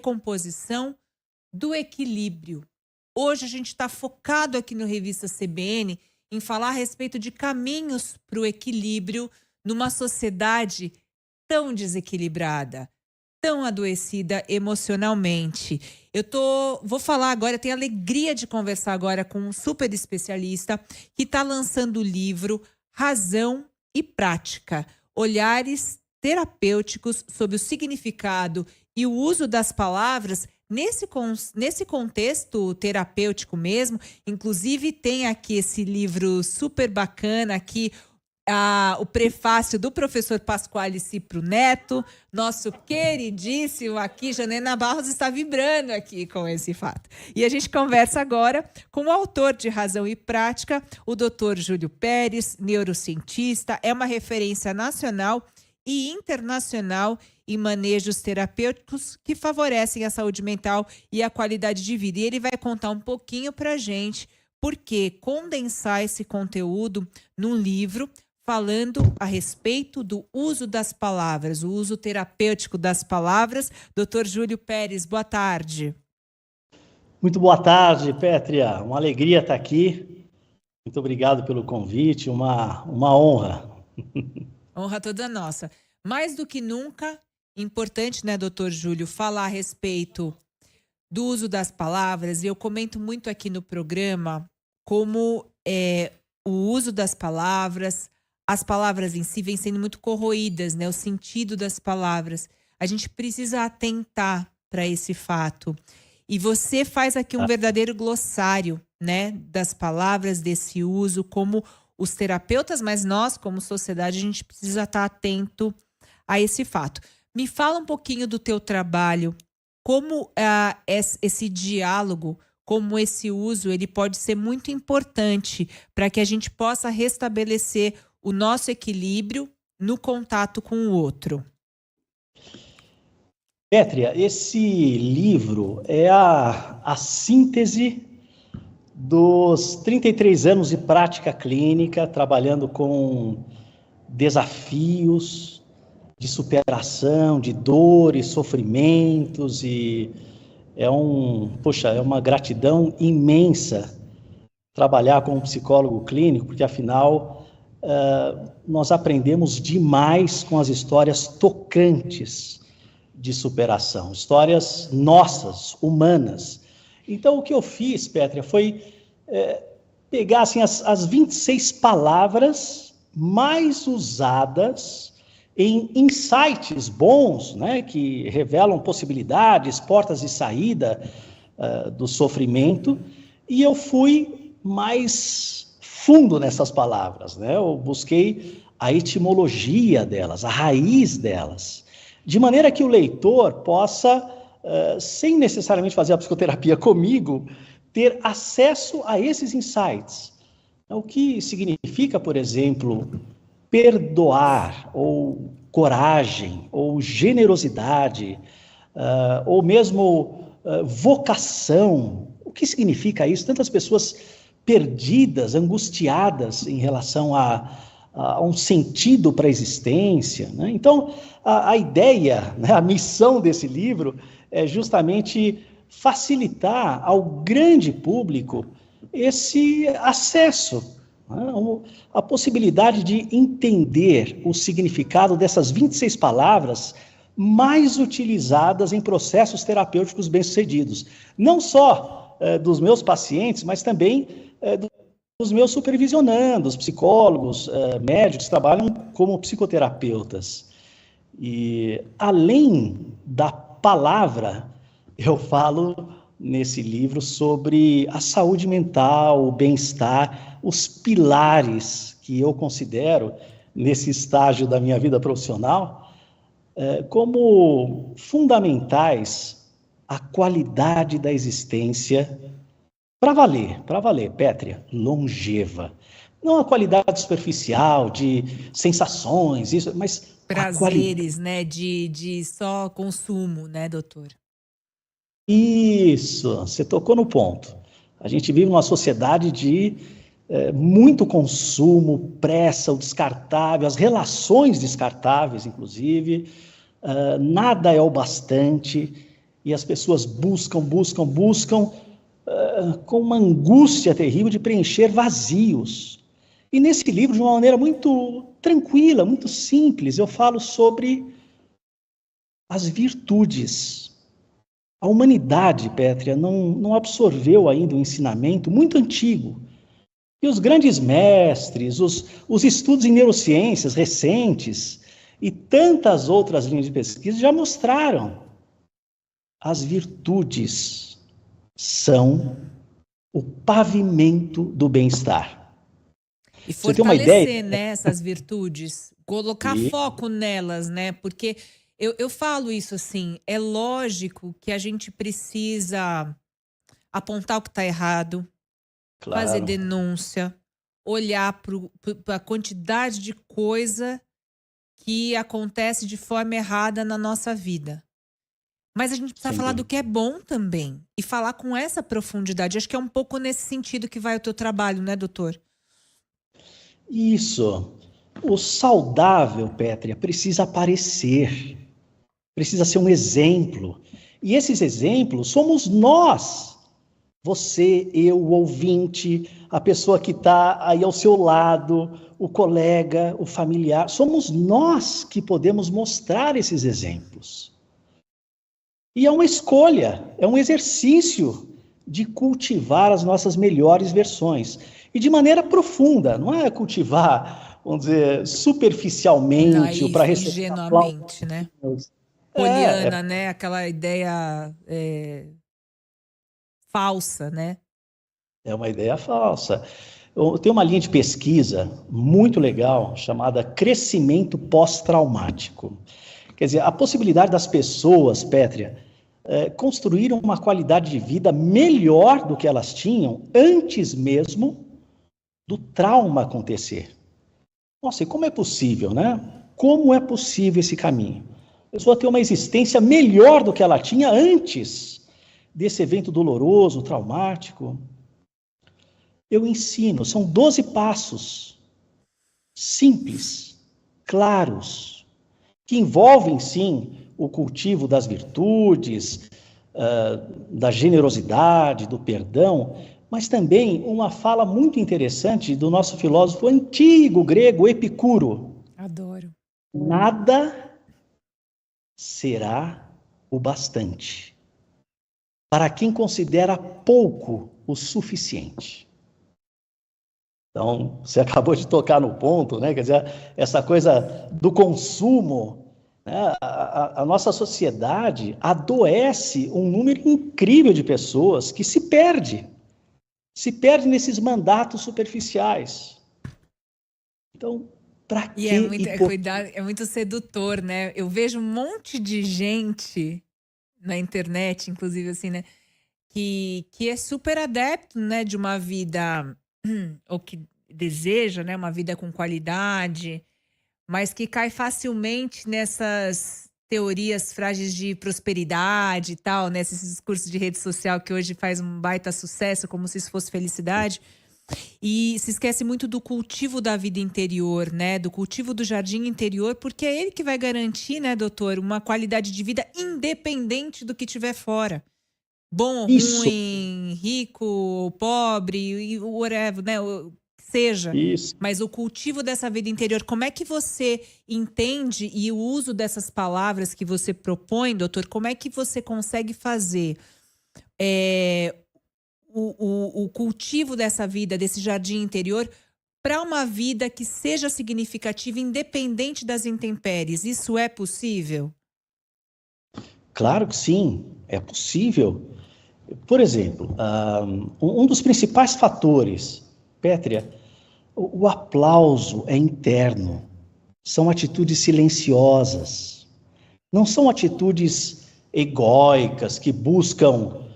recomposição do equilíbrio. Hoje a gente está focado aqui no Revista CBN em falar a respeito de caminhos para o equilíbrio numa sociedade tão desequilibrada, tão adoecida emocionalmente. Vou falar agora, tenho a alegria de conversar agora com um super especialista que está lançando o livro Razão e Prática, olhares terapêuticos sobre o significado e o uso das palavras nesse contexto terapêutico mesmo. Inclusive tem aqui esse livro super bacana aqui, o prefácio do professor Pasquale Cipro Neto, nosso queridíssimo aqui. Janena Barros está vibrando aqui com esse fato. E a gente conversa agora com o autor de Razão e Prática, o Dr. Júlio Pérez, neurocientista, é uma referência nacional e internacional em manejos terapêuticos que favorecem a saúde mental e a qualidade de vida. E ele vai contar um pouquinho para a gente por que condensar esse conteúdo num livro falando a respeito do uso das palavras, o uso terapêutico das palavras. Dr. Júlio Pérez, boa tarde. Muito boa tarde, Pétria. Uma alegria estar aqui. Muito obrigado pelo convite, uma honra. Honra toda nossa. Mais do que nunca, importante, né, doutor Júlio, falar a respeito do uso das palavras. E eu comento muito aqui no programa como o uso das palavras, as palavras em si vêm sendo muito corroídas, né? O sentido das palavras. A gente precisa atentar para esse fato. E você faz aqui um verdadeiro glossário, né, das palavras, desse uso, como os terapeutas, mas nós, como sociedade, a gente precisa estar atento a esse fato. Me fala um pouquinho do teu trabalho, como esse diálogo, como esse uso, ele pode ser muito importante para que a gente possa restabelecer o nosso equilíbrio no contato com o outro. Pétria, esse livro é a síntese dos 33 anos de prática clínica, trabalhando com desafios de superação, de dores, sofrimentos, e é uma gratidão imensa trabalhar como psicólogo clínico, porque afinal nós aprendemos demais com as histórias tocantes de superação, histórias nossas, humanas. Então, o que eu fiz, Pétria, foi pegar assim, as 26 palavras mais usadas em insights bons, né, que revelam possibilidades, portas de saída do sofrimento, e eu fui mais fundo nessas palavras, né? Eu busquei a etimologia delas, a raiz delas, de maneira que o leitor possa, sem necessariamente fazer a psicoterapia comigo, ter acesso a esses insights. O que significa, por exemplo, perdoar, ou coragem, ou generosidade, ou mesmo vocação. O que significa isso? Tantas pessoas perdidas, angustiadas em relação a um sentido para a existência, né? Então, a ideia, né, a missão desse livro é justamente facilitar ao grande público esse acesso, né, a possibilidade de entender o significado dessas 26 palavras mais utilizadas em processos terapêuticos bem-sucedidos. Não só dos meus pacientes, mas também dos meus supervisionandos, psicólogos, médicos que trabalham como psicoterapeutas. E além da palavra, eu falo nesse livro sobre a saúde mental, o bem-estar, os pilares que eu considero, nesse estágio da minha vida profissional, como fundamentais à qualidade da existência para valer, Pétria, longeva. Não a qualidade superficial de sensações, isso, mas prazeres, né, de só consumo, né, doutor? Isso, você tocou no ponto. A gente vive numa sociedade de muito consumo, pressa, o descartável, as relações descartáveis, inclusive, nada é o bastante. e as pessoas buscam, com uma angústia terrível de preencher vazios. E nesse livro, de uma maneira muito tranquila, muito simples, eu falo sobre as virtudes. A humanidade, Pétria, não absorveu ainda um ensinamento muito antigo. E os grandes mestres, os estudos em neurociências recentes e tantas outras linhas de pesquisa já mostraram. As virtudes são o pavimento do bem-estar. E Você tem uma ideia? fortalecer, né, essas virtudes, colocar E, foco nelas, né? Porque eu falo isso assim, é lógico que a gente precisa apontar o que está errado, fazer claro, denúncia, olhar para a quantidade de coisa que acontece de forma errada na nossa vida. Mas a gente precisa sem falar do dúvida. que é bom também. E falar com essa profundidade. Acho que é um pouco nesse sentido que vai o teu trabalho, né, doutor? Isso. O saudável, Pétria, precisa aparecer, precisa ser um exemplo. E esses exemplos somos nós. Você, eu, o ouvinte, a pessoa que está aí ao seu lado, o colega, o familiar. Somos nós que podemos mostrar esses exemplos. E é uma escolha, é um exercício de cultivar as nossas melhores versões. E de maneira profunda, não é cultivar, vamos dizer, superficialmente, ou para receber Ingenuamente, né? aplausos. É Poliana, né? Aquela ideia falsa, né? É uma ideia falsa. Tem uma linha de pesquisa muito legal chamada crescimento pós-traumático. Quer dizer, a possibilidade das pessoas, Pétria, construírem uma qualidade de vida melhor do que elas tinham antes mesmo do trauma acontecer. Nossa, e como é possível, né? Como é possível esse caminho? A pessoa ter uma existência melhor do que ela tinha antes desse evento doloroso, traumático. Eu ensino, são 12 passos simples, claros, que envolvem, sim, o cultivo das virtudes, da generosidade, do perdão, mas também uma fala muito interessante do nosso filósofo antigo grego, Epicuro. Adoro. Nada será o bastante para quem considera pouco o suficiente. Então, você acabou de tocar no ponto, né? Quer dizer, essa coisa do consumo, né? A nossa sociedade adoece um número incrível de pessoas que se perde nesses mandatos superficiais. Então, para que é muito sedutor, né? Eu vejo um monte de gente na internet, inclusive assim, né? Que é super adepto, né? De uma vida ou que deseja, né, uma vida com qualidade, mas que cai facilmente nessas teorias frágeis de prosperidade e tal, né, esses discursos de rede social que hoje faz um baita sucesso, como se isso fosse felicidade, e se esquece muito do cultivo da vida interior, né, do cultivo do jardim interior, porque é ele que vai garantir, né, doutor, uma qualidade de vida independente do que tiver fora. Bom ou isso, ruim, rico ou pobre, e whatever, né? Seja. isso. Mas o cultivo dessa vida interior, como é que você entende e o uso dessas palavras que você propõe, doutor, como é que você consegue fazer o cultivo dessa vida, desse jardim interior, para uma vida que seja significativa, independente das intempéries? Isso é possível? Claro que sim, é possível. Por exemplo, um dos principais fatores, Pétria, o aplauso é interno. São atitudes silenciosas. Não são atitudes egóicas que buscam,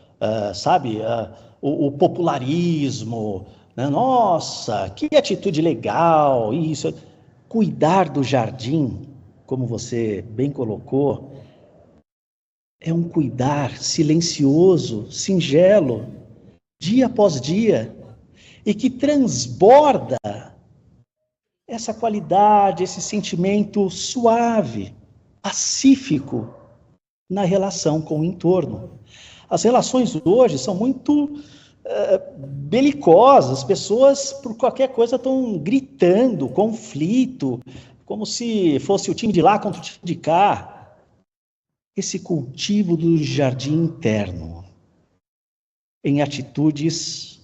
o popularismo. Né? Nossa, que atitude legal, isso. Cuidar do jardim, como você bem colocou, é um cuidar silencioso, singelo, dia após dia, e que transborda essa qualidade, esse sentimento suave, pacífico na relação com o entorno. As relações hoje são muito belicosas, as pessoas por qualquer coisa estão gritando, conflito, como se fosse o time de lá contra o time de cá. Esse cultivo do jardim interno, em atitudes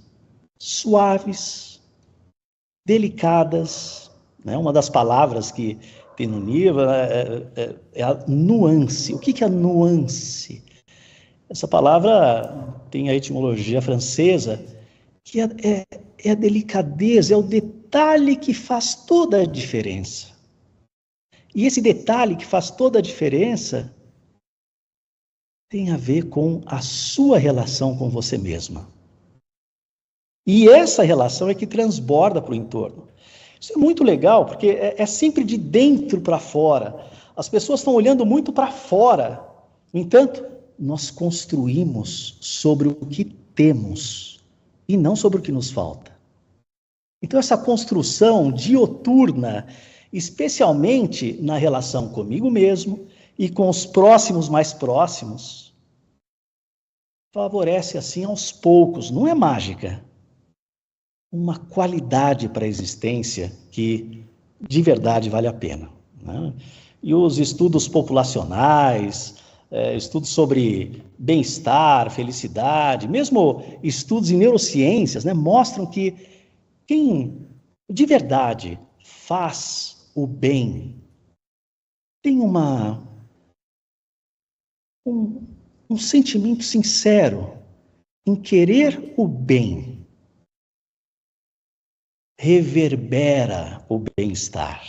suaves, delicadas, né? Uma das palavras que tem no livro é a nuance. O que é a nuance? Essa palavra tem a etimologia francesa, que é a delicadeza, é o detalhe que faz toda a diferença. E esse detalhe que faz toda a diferença tem a ver com a sua relação com você mesma. E essa relação é que transborda para o entorno. Isso é muito legal, porque é sempre de dentro para fora. As pessoas estão olhando muito para fora. No entanto, nós construímos sobre o que temos e não sobre o que nos falta. Então, essa construção dioturna, especialmente na relação comigo mesmo e com os próximos mais próximos, favorece assim aos poucos, não é mágica, uma qualidade para a existência que de verdade vale a pena, né? E os estudos populacionais, estudos sobre bem-estar, felicidade, mesmo estudos em neurociências, né, mostram que quem de verdade faz o bem tem um sentimento sincero em querer o bem, reverbera o bem-estar.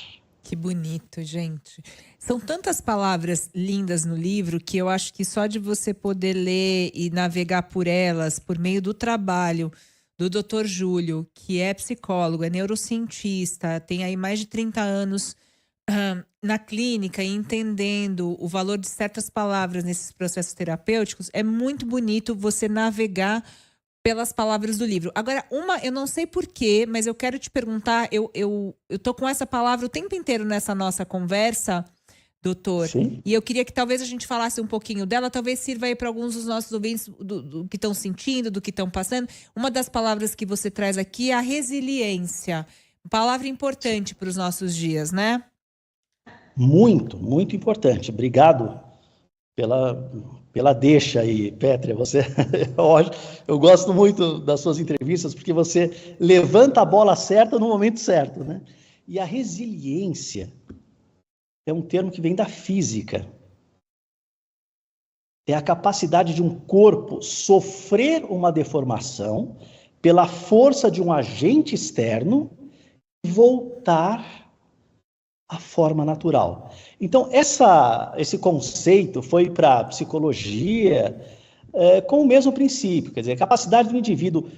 Que bonito, gente. São tantas palavras lindas no livro que eu acho que só de você poder ler e navegar por elas, por meio do trabalho do Dr. Júlio, que é psicólogo, é neurocientista, tem aí mais de 30 anos na clínica e entendendo o valor de certas palavras nesses processos terapêuticos, é muito bonito você navegar pelas palavras do livro. Agora, eu não sei porquê, mas eu quero te perguntar, eu tô com essa palavra o tempo inteiro nessa nossa conversa, doutor. Sim. E eu queria que talvez a gente falasse um pouquinho dela, talvez sirva aí para alguns dos nossos ouvintes do que estão sentindo, do que estão passando. Uma das palavras que você traz aqui é a resiliência. Palavra importante para os nossos dias, né? Muito, muito importante. Obrigado pela deixa aí, Pétria. Eu gosto muito das suas entrevistas porque você levanta a bola certa no momento certo, né? E a resiliência é um termo que vem da física. É a capacidade de um corpo sofrer uma deformação pela força de um agente externo e voltar à forma natural. Então, esse conceito foi para a psicologia com o mesmo princípio, quer dizer, a capacidade do indivíduo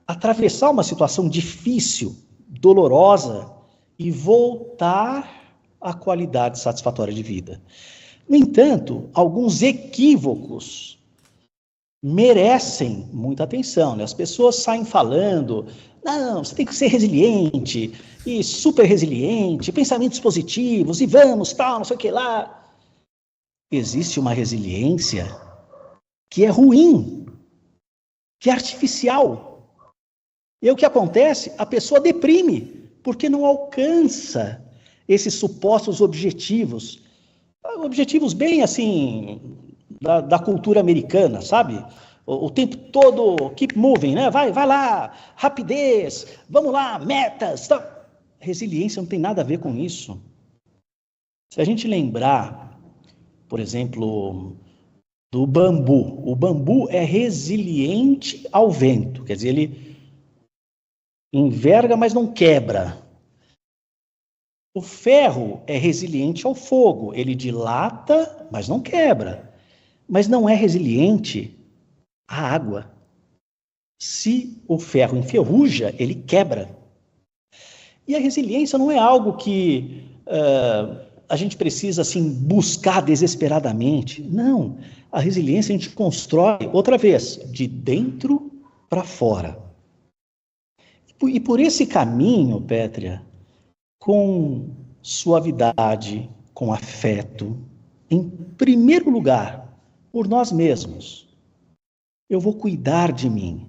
atravessar uma situação difícil, dolorosa, e voltar à qualidade satisfatória de vida. No entanto, alguns equívocos merecem muita atenção, né? As pessoas saem falando, não, você tem que ser resiliente, e super resiliente, pensamentos positivos, e vamos, tal, não sei o que lá. Existe uma resiliência que é ruim, que é artificial. E o que acontece? A pessoa deprime, porque não alcança esses supostos objetivos bem assim, da cultura americana, sabe? O tempo todo, keep moving, né? Vai lá, rapidez, vamos lá, metas. Tá. Resiliência não tem nada a ver com isso. Se a gente lembrar, por exemplo, do bambu, o bambu é resiliente ao vento, quer dizer, ele enverga, mas não quebra. O ferro é resiliente ao fogo, ele dilata, mas não quebra. Mas não é resiliente à água. Se o ferro enferruja, ele quebra. E a resiliência não é algo que a gente precisa assim, buscar desesperadamente. Não. A resiliência a gente constrói, outra vez, de dentro para fora. E por esse caminho, Pétria, com suavidade, com afeto, em primeiro lugar, por nós mesmos. Eu vou cuidar de mim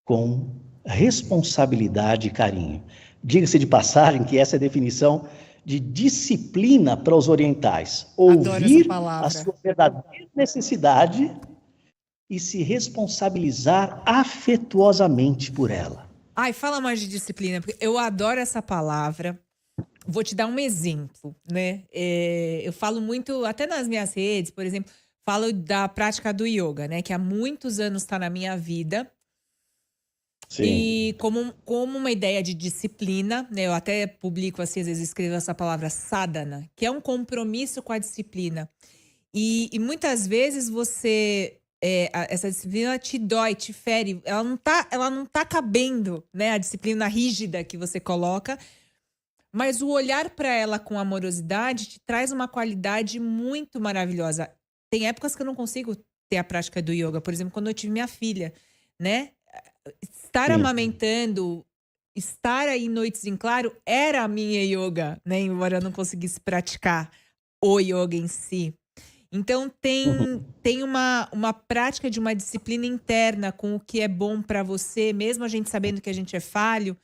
com responsabilidade e carinho. Diga-se de passagem que essa é a definição de disciplina para os orientais. Adoro essa Ouvir a palavra. sua verdadeira necessidade e se responsabilizar afetuosamente por ela. Ai, fala mais de disciplina, porque eu adoro essa palavra. Vou te dar um exemplo, né? Eu falo muito, até nas minhas redes, por exemplo, falo da prática do yoga, né? Que há muitos anos está na minha vida. Sim. E como uma ideia de disciplina, né? Eu até publico, assim, às vezes escrevo essa palavra sadhana, que é um compromisso com a disciplina. E muitas vezes essa disciplina te dói, te fere. Ela não tá cabendo, né? A disciplina rígida que você coloca. Mas o olhar para ela com amorosidade te traz uma qualidade muito maravilhosa. Tem épocas que eu não consigo ter a prática do yoga. Por exemplo, quando eu tive minha filha, né? Estar Sim. amamentando, estar aí em noites em claro, era a minha yoga, né? Embora eu não conseguisse praticar o yoga em si. Então tem uma prática de uma disciplina interna com o que é bom para você, mesmo a gente sabendo que a gente é falho,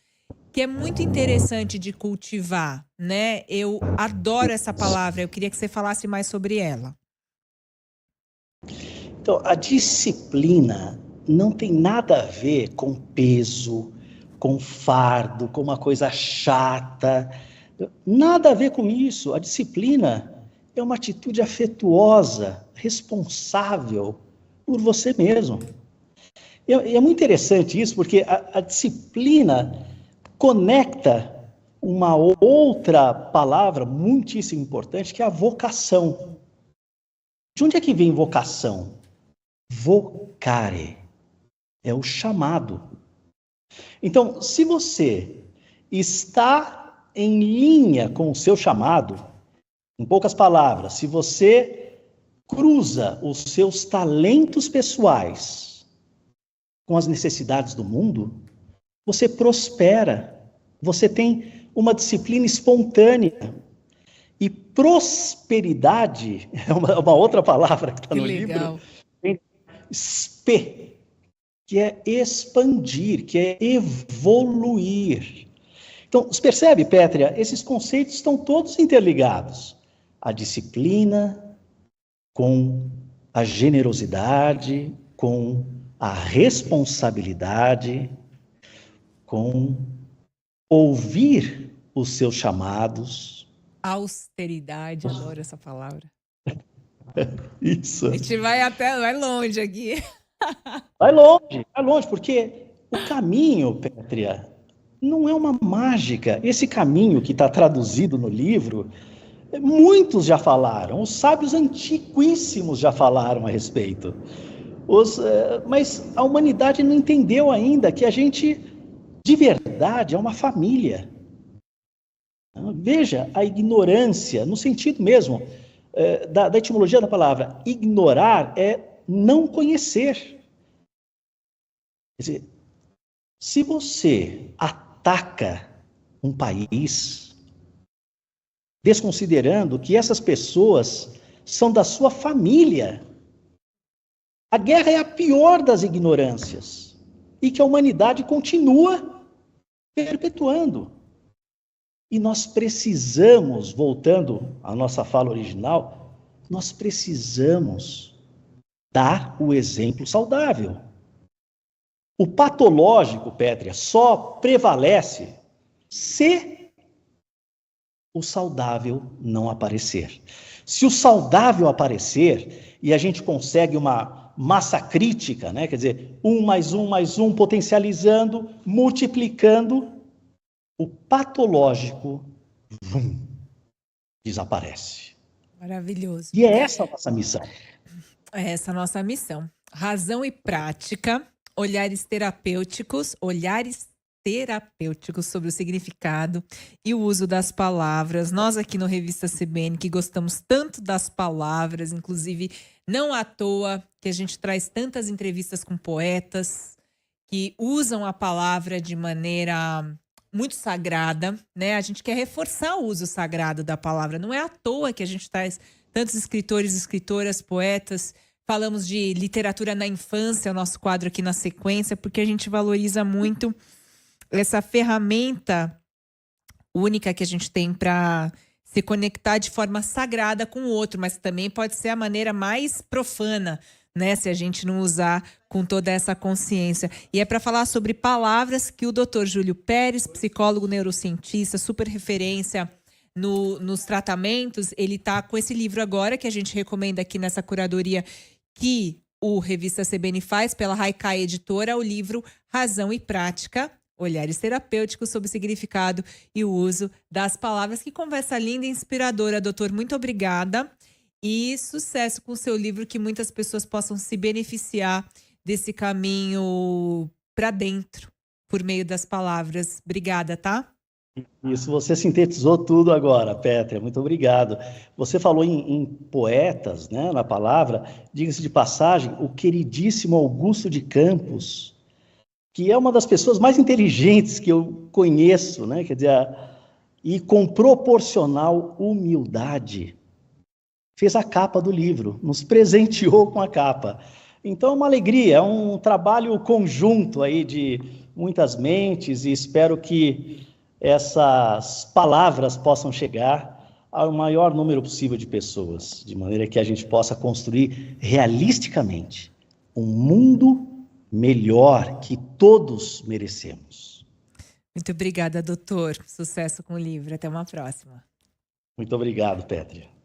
que é muito interessante de cultivar, né? Eu adoro essa palavra, eu queria que você falasse mais sobre ela. Então, a disciplina não tem nada a ver com peso, com fardo, com uma coisa chata. Nada a ver com isso. A disciplina é uma atitude afetuosa, responsável por você mesmo. E é muito interessante isso, porque a disciplina conecta uma outra palavra muitíssimo importante, que é a vocação. De onde é que vem vocação? Vocare. É o chamado. Então, se você está em linha com o seu chamado, em poucas palavras, se você cruza os seus talentos pessoais com as necessidades do mundo, você prospera, você tem uma disciplina espontânea. E prosperidade é uma outra palavra que está no livro, SPE, que é expandir, que é evoluir. Então, você percebe, Pétria, esses conceitos estão todos interligados. A disciplina com a generosidade, com a responsabilidade, com ouvir os seus chamados. Austeridade, adoro essa palavra. Isso. A gente vai longe aqui. Vai longe, porque o caminho, Pétria, não é uma mágica. Esse caminho que está traduzido no livro, muitos já falaram, os sábios antiquíssimos já falaram a respeito. Mas a humanidade não entendeu ainda que a gente, de verdade, é uma família. Veja a ignorância, no sentido mesmo da etimologia da palavra. Ignorar é não conhecer. Quer dizer, se você ataca um país, desconsiderando que essas pessoas são da sua família, a guerra é a pior das ignorâncias e que a humanidade continua perpetuando. E nós precisamos, voltando à nossa fala original, nós precisamos dar o exemplo saudável. O patológico, Pétria, só prevalece se o saudável não aparecer. Se o saudável aparecer e a gente consegue uma massa crítica, né? Quer dizer, 1 mais 1 mais 1, potencializando, multiplicando, o patológico desaparece. Maravilhoso. E é essa a nossa missão. É essa a nossa missão. Razão e prática, olhares terapêuticos sobre o significado e o uso das palavras. Nós aqui no Revista CBN, que gostamos tanto das palavras, inclusive não à toa que a gente traz tantas entrevistas com poetas que usam a palavra de maneira muito sagrada, né? A gente quer reforçar o uso sagrado da palavra. Não é à toa que a gente traz tantos escritores, escritoras, poetas Falamos de literatura na infância, o nosso quadro aqui na sequência, porque a gente valoriza muito essa ferramenta única que a gente tem para se conectar de forma sagrada com o outro, mas também pode ser a maneira mais profana, né, se a gente não usar com toda essa consciência. E é para falar sobre palavras que o Dr. Júlio Pérez, psicólogo neurocientista, super referência nos tratamentos, ele está com esse livro agora, que a gente recomenda aqui nessa curadoria que o Revista CBN faz pela Haikai Editora, o livro Razão e Prática, Olhares Terapêuticos sobre o Significado e o Uso das Palavras. Que conversa linda e inspiradora, doutor. Muito obrigada. E sucesso com o seu livro, que muitas pessoas possam se beneficiar desse caminho para dentro, por meio das palavras. Obrigada, tá? Isso, você sintetizou tudo agora, Pétria, muito obrigado. Você falou em poetas, né, na palavra, diga-se de passagem, o queridíssimo Augusto de Campos, que é uma das pessoas mais inteligentes que eu conheço, né, quer dizer, e com proporcional humildade, fez a capa do livro, nos presenteou com a capa. Então é uma alegria, é um trabalho conjunto aí de muitas mentes, e espero que essas palavras possam chegar ao maior número possível de pessoas, de maneira que a gente possa construir realisticamente um mundo melhor que todos merecemos. Muito obrigada, doutor. Sucesso com o livro. Até uma próxima. Muito obrigado, Pétria.